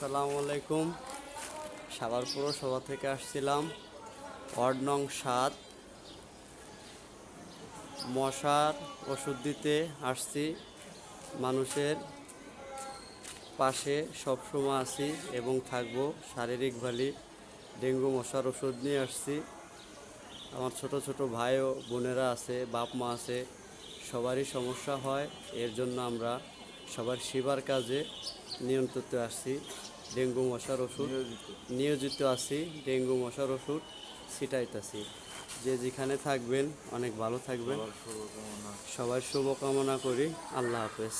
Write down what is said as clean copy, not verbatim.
আসসালামু আলাইকুম। সাভার পৌরসভা থেকে আসছিলাম। ওয়ার্ড নং ৭ মশার ওষুধ দিতে আসছি। মানুষের পাশে সবসময় আছি এবং থাকবো শারীরিকভাবে। ডেঙ্গু মশার ওষুধ নিয়ে আসছি। আমার ছোট ছোট ভাই ও বোনেরা আছে, বাপ মা আছে, সবারই সমস্যা হয়। এর জন্য আমরা সবার সেবার কাজে নিয়ন্ত্রিত আসছি। ডেঙ্গু মশার ওষুধ নিয়োজিত আছি। ডেঙ্গু মশার ওষুধ ছিটাইতেছি। যে যেখানে থাকবেন অনেক ভালো থাকবেন। সবার শুভকামনা করি। আল্লাহ হাফেজ।